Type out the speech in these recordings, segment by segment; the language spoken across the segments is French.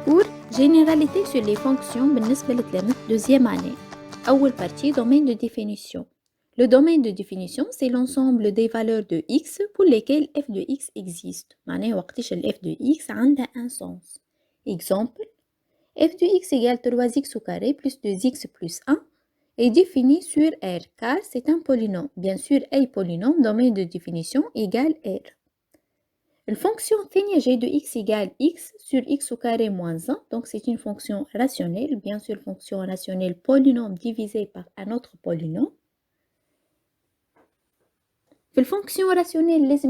cours Généralité sur les fonctions بالنسبة لتلاميذ deuxième année. أول partie domaine de définition. Le domaine de définition, c'est l'ensemble des valeurs de x pour lesquelles f de x existe. معناه وقتاش ال f de x عندها un sens. Exemple, f de x égale 3x au carré plus 2x plus 1 est défini sur R car c'est un polynôme. Bien sûr, un polynôme, domaine de définition égale R. La fonction g de x égale x sur x au carré moins 1, donc c'est une fonction rationnelle, bien sûr fonction rationnelle polynôme divisé par un autre polynôme. La fonction rationnelle, les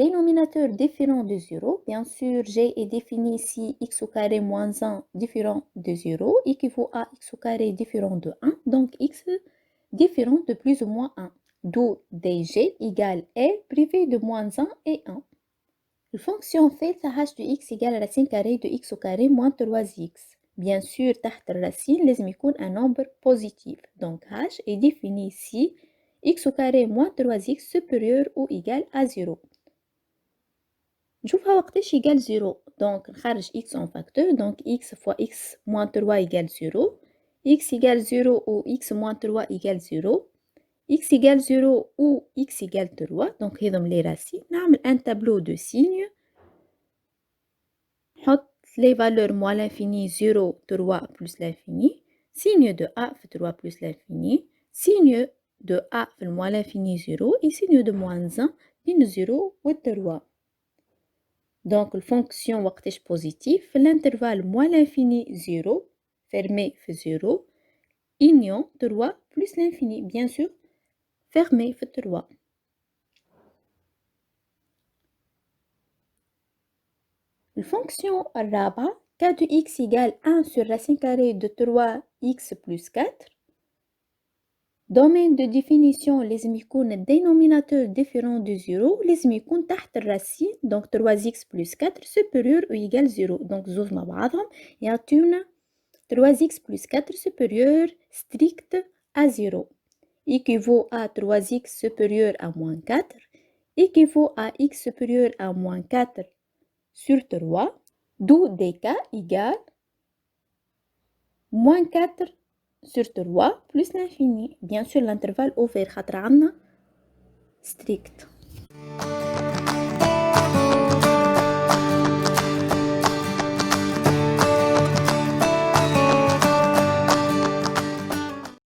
dénominateur différent de 0, bien sûr g est défini si x au carré moins 1 différent de 0 équivaut à x au carré différent de 1, donc x différent de plus ou moins 1, d'où dg égale r privé de moins 1 et 1. La fonction fait h de x égale à racine carrée de x au carré moins 3x. Bien sûr, تحت الرacine لازم يكون un nombre positif. Donc h est défini si x au carré moins 3x supérieur ou égal à 0. نشوفها وقتاش égal 0. Donc نخرج x en facteur. Donc x fois x moins 3 égale 0. x égale 0 ou x moins 3 égale 0. x égale 0 ou x égale 3. Donc هذم les racines. نعمل un tableau de signes. نحط les valeurs moins l'infini 0, 3 plus l'infini. Signe de a fait 3 plus l'infini. Signe de a fait moins l'infini 0 et signe de moins 1 بين 0 و 3. Donc la fonction وقتاش positive l'intervalle moins l'infini 0 fermé fait 0 union 3 plus l'infini bien sûr fermé fait 3. La fonction الرابعة k de x égale 1 sur racine carrée de 3x plus 4. Domaine de définition لازم يكون dénominateur différent de 0 لازم يكون تحت الرacine donc 3x plus 4 supérieur ou égal 0 donc زوز مع بعضهم يعطيونا 3x plus 4 supérieur strict à 0 équivaut à 3x supérieur à moins 4 équivaut à x supérieur à moins 4 sur 3 d'où dk égale moins 4 sur 3 plus l'infini. Bien sûr, l'intervalle ouvert خاطر عندنا strict.